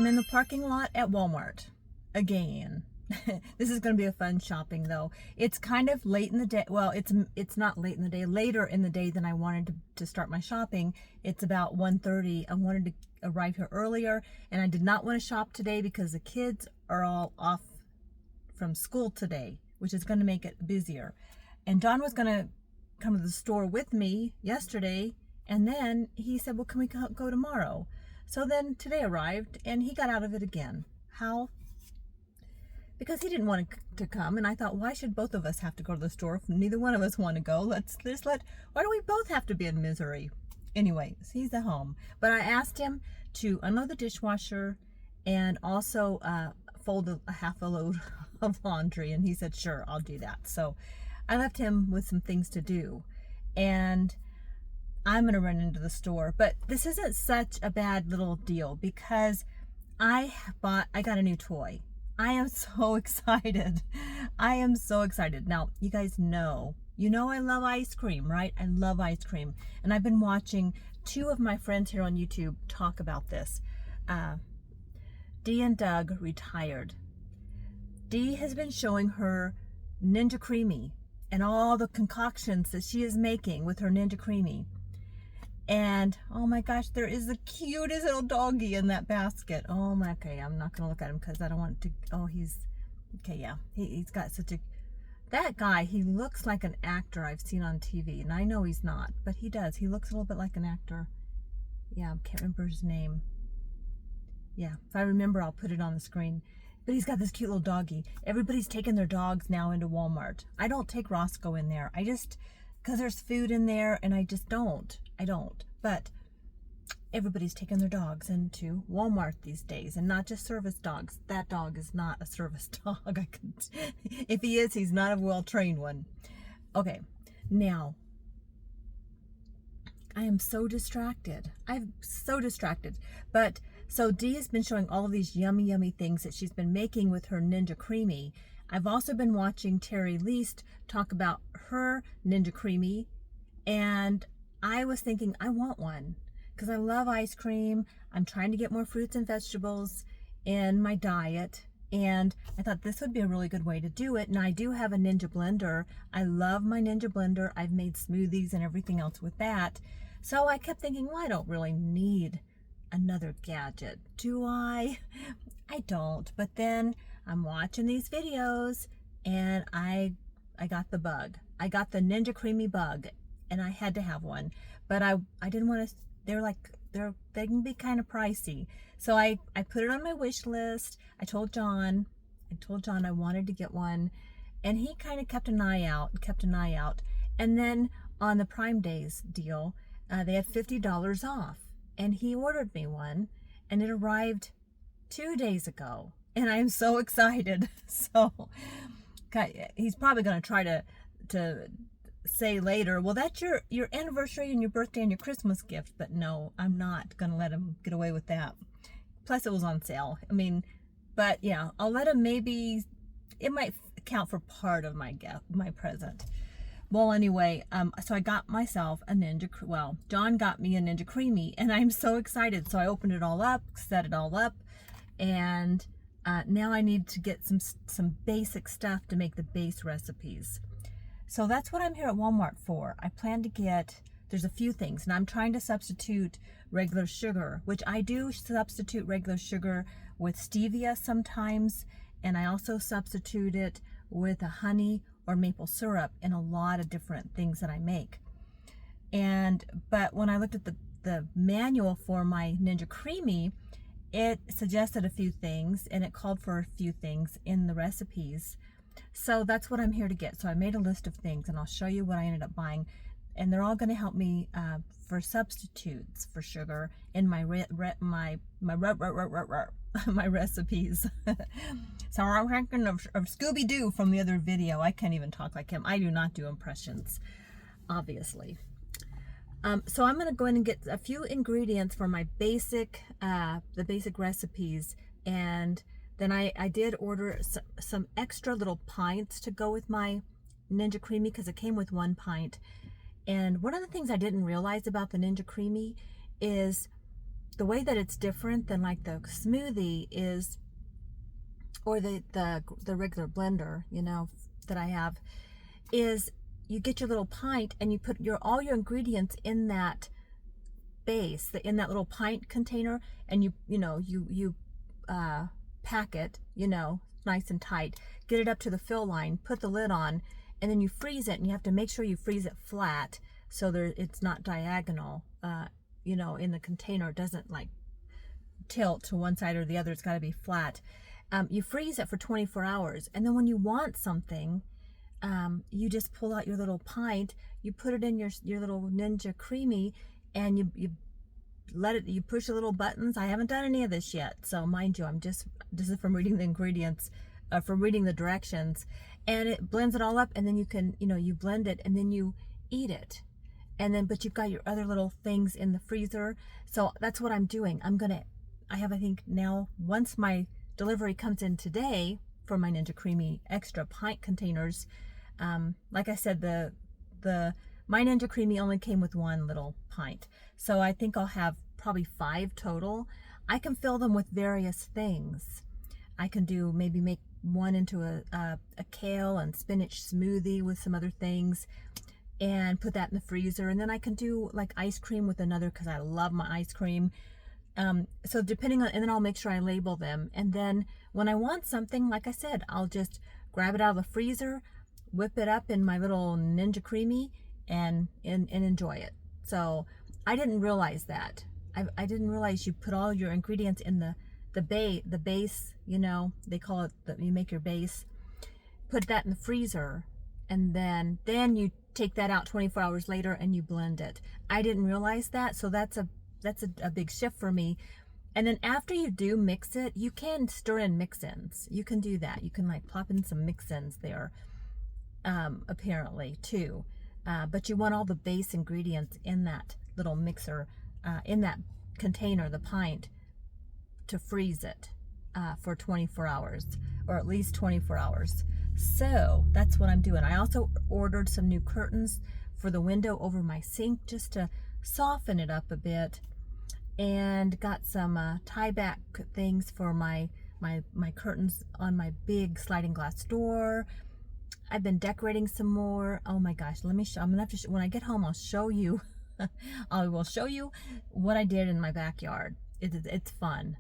I'm in the parking lot at Walmart again. This is going to be a fun shopping though. It's kind of late in the day. Well, it's not late in the day, later in the day than I wanted to start my shopping. It's about 1:30. I wanted to arrive here earlier, and I did not want to shop today because the kids are all off from school today, which is going to make it busier. And John was going to come to the store with me yesterday, and then he said, well, can we go tomorrow? So then today arrived, and he got out of it again. How? Because he didn't want to come, and I thought, why should both of us have to go to the store if neither one of us want to go? Why do we both have to be in misery? Anyway, so he's at home. But I asked him to unload the dishwasher and also fold a half a load of laundry, and he said, sure, I'll do that. So I left him with some things to do, and I'm going to run into the store. But this isn't such a bad little deal because I got a new toy. I am so excited. I am so excited. Now, you guys know, I love ice cream, right? I love ice cream. And I've been watching two of my friends here on YouTube talk about this. Dee and Doug retired. Dee has been showing her Ninja Creami and all the concoctions that she is making with her Ninja Creami. And oh my gosh, there is the cutest little doggy in that basket. Oh my, okay, I'm not gonna look at him because I don't want to. Oh, okay, yeah, he's got such a, that guy, he looks like an actor I've seen on TV, and I know he's not, but he does. He looks a little bit like an actor. Yeah, I can't remember his name. Yeah, if I remember, I'll put it on the screen. But he's got this cute little doggy. Everybody's taking their dogs now into Walmart. I don't take Roscoe in there. Because there's food in there, and I just don't. But everybody's taking their dogs into Walmart these days, and not just service dogs. That dog is not a service dog. If he is, he's not a well-trained one. Okay, now, I am so distracted. I'm so distracted. But, so Dee has been showing all of these yummy, yummy things that she's been making with her Ninja Creami. I've also been watching Terry Least talk about her Ninja Creami, and I was thinking, I want one because I love ice cream. I'm trying to get more fruits and vegetables in my diet, and I thought this would be a really good way to do it. And I do have a Ninja blender. I love my Ninja blender. I've made smoothies and everything else with that. So I kept thinking, well, I don't really need another gadget, do I? I don't. But then I'm watching these videos, and I got the bug. I got the Ninja Creami bug, and I had to have one. But I didn't want to, they can be kind of pricey. So I put it on my wish list. I told John I wanted to get one, and he kind of kept an eye out. And then on the Prime Days deal, they had $50 off, and he ordered me one, and it arrived 2 days ago. And I am so excited. So he's probably going to try to say later, well, that's your anniversary and your birthday and your Christmas gift. But no, I'm not going to let him get away with that. Plus, it was on sale. I mean, but yeah, I'll let him, maybe it might count for part of my present. Well, anyway, so I got myself a John got me a Ninja Creami, and I'm so excited. So I opened it all up, set it all up, and now I need to get some basic stuff to make the base recipes. So that's what I'm here at Walmart for. I plan to get, there's a few things, and I'm trying to substitute regular sugar, which I do substitute regular sugar with stevia sometimes, and I also substitute it with a honey or maple syrup in a lot of different things that I make. But when I looked at the manual for my Ninja Creami, it suggested a few things, and it called for a few things in the recipes. So that's what I'm here to get. So I made a list of things, and I'll show you what I ended up buying, and they're all going to help me for substitutes for sugar in my recipes. So I'm thinking of Scooby-Doo from the other video. I can't even talk like him. I do not do impressions, obviously. So I'm going to go in and get a few ingredients for my basic recipes, and then I did order some extra little pints to go with my Ninja Creami because it came with 1 pint. And one of the things I didn't realize about the Ninja Creami is the way that it's different than like the smoothie is, or the regular blender, you know, that I have, is you get your little pint and you put all your ingredients in that base, in that little pint container, and you pack it, you know, nice and tight, get it up to the fill line, put the lid on, and then you freeze it, and you have to make sure you freeze it flat so it's not diagonal, you know, in the container. It doesn't like tilt to one side or the other. It's got to be flat. You freeze it for 24 hours, and then when you want something, you just pull out your little pint, you put it in your little Ninja Creami, and you push the little buttons. I haven't done any of this yet, so mind you, this is from reading the ingredients, from reading the directions, and it blends it all up, and then you can, you know, you blend it and then you eat it, and then, but you've got your other little things in the freezer. So that's what I'm doing. I have, I think now, once my delivery comes in today for my Ninja Creami extra pint containers, like I said, my Ninja Creami only came with one little pint, so I think I'll have probably 5 total. I can fill them with various things. I can maybe make one into a kale and spinach smoothie with some other things, and put that in the freezer. And then I can do like ice cream with another, because I love my ice cream. So depending on, and then I'll make sure I label them. And then when I want something, like I said, I'll just grab it out of the freezer, whip it up in my little Ninja Creami, and enjoy it. So I didn't realize that. I didn't realize you put all your ingredients in the base, you know, they call it, you make your base, put that in the freezer, and then you take that out 24 hours later and you blend it. I didn't realize that, so that's a big shift for me. And then after you do mix it, you can stir in mix-ins. You can do that. You can like plop in some mix-ins there, apparently too. But you want all the base ingredients in that little mixer, in that container, the pint, to freeze it for 24 hours, or at least 24 hours. So that's what I'm doing. I also ordered some new curtains for the window over my sink, just to soften it up a bit, and got some tie back things for my curtains on my big sliding glass door. I've been decorating some more. Oh my gosh, let me show. I'm gonna have to when I get home, I'll show you. I will show you what I did in my backyard. It's fun.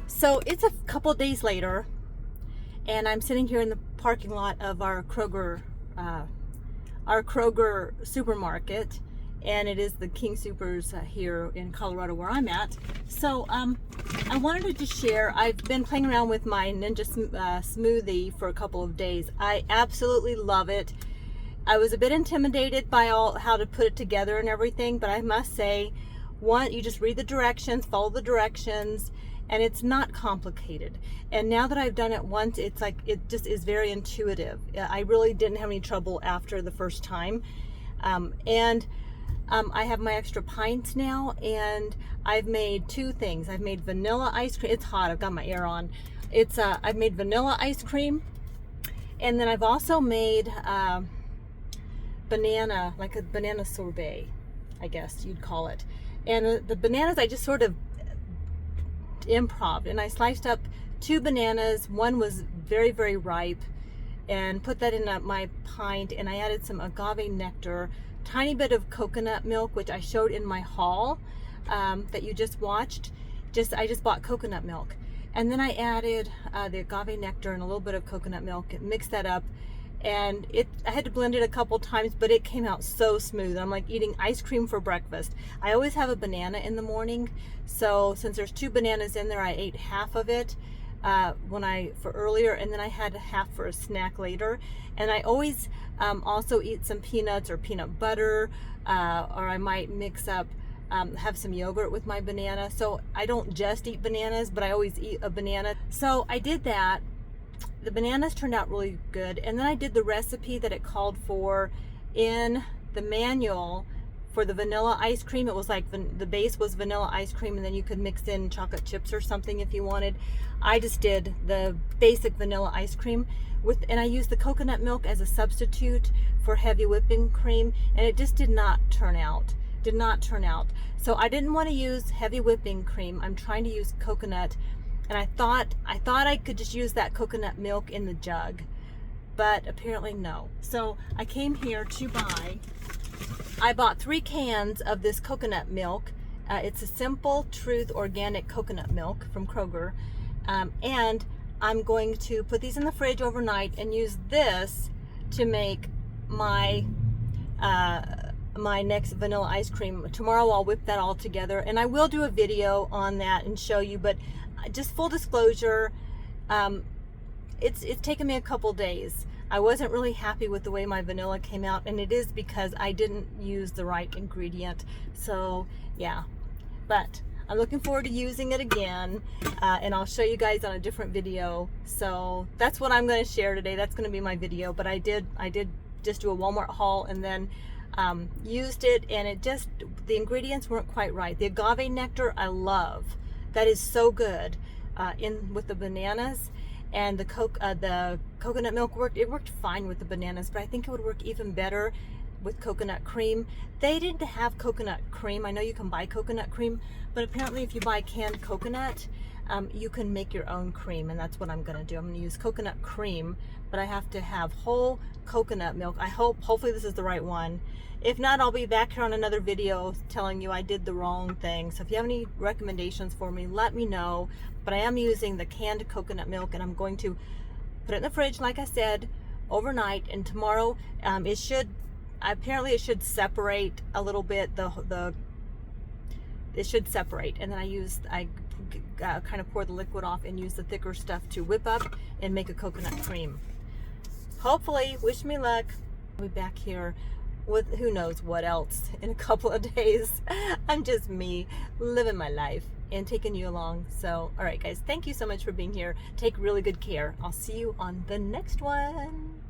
So it's a couple days later, and I'm sitting here in the parking lot of our Kroger supermarket, and it is the King Supers here in Colorado where I'm at. So I wanted to just share, I've been playing around with my Ninja smoothie for a couple of days. I absolutely love it. I was a bit intimidated by how to put it together and everything, but I must say, you just read the directions, follow the directions, and it's not complicated. And now that I've done it once, it's like, it just is very intuitive. I really didn't have any trouble after the first time. I have my extra pints now, and I've made 2 things. I've made vanilla ice cream. It's hot, I've got my air on. I've made vanilla ice cream, and then I've also made banana, like a banana sorbet, I guess you'd call it. And the bananas, I just sort of improv, and I sliced up 2 bananas. One was very, very ripe, and put that in my pint, and I added some agave nectar, tiny bit of coconut milk, which I showed in my haul that you just watched. I just bought coconut milk, and then I added the agave nectar and a little bit of coconut milk, mixed that up, and I had to blend it a couple times, but it came out so smooth. I'm like eating ice cream for breakfast. I always have a banana in the morning, so since there's 2 bananas in there, I ate half of it for earlier, and then I had half for a snack later. And I always also eat some peanuts or peanut butter, or I might mix up have some yogurt with my banana. So I don't just eat bananas, but I always eat a banana. So I did that. The bananas turned out really good, and then I did the recipe that it called for in the manual for the vanilla ice cream. It was like the base was vanilla ice cream, and then you could mix in chocolate chips or something if you wanted. I just did the basic vanilla ice cream and I used the coconut milk as a substitute for heavy whipping cream, and it just did not turn out. So I didn't want to use heavy whipping cream. I'm trying to use coconut, and I thought I could just use that coconut milk in the jug, but apparently no. So I came here to I bought 3 cans of this coconut milk. It's a Simple Truth organic coconut milk from Kroger, and I'm going to put these in the fridge overnight and use this to make my my next vanilla ice cream. Tomorrow I'll whip that all together, and I will do a video on that and show you, but just full disclosure, it's taken me a couple days. I wasn't really happy with the way my vanilla came out, and it is because I didn't use the right ingredient. So yeah, but I'm looking forward to using it again, and I'll show you guys on a different video. So that's what I'm going to share today. That's going to be my video, but I did just do a Walmart haul, and then used it, and the ingredients weren't quite right. The agave nectar I love. That is so good with the bananas, and the coconut milk worked. It worked fine with the bananas, but I think it would work even better with coconut cream. They didn't have coconut cream. I know you can buy coconut cream, but apparently if you buy canned coconut, you can make your own cream, and that's what I'm gonna do. I'm gonna use coconut cream, but I have to have whole coconut milk. Hopefully this is the right one. If not, I'll be back here on another video telling you I did the wrong thing. So if you have any recommendations for me, let me know. But I am using the canned coconut milk, and I'm going to put it in the fridge, like I said, overnight. And tomorrow, it should separate a little bit. It should separate, and then I kind of pour the liquid off and use the thicker stuff to whip up and make a coconut cream. Hopefully, wish me luck. I'll be back here with who knows what else in a couple of days. I'm just me living my life and taking you along. So, all right, guys, thank you so much for being here. Take really good care. I'll see you on the next one.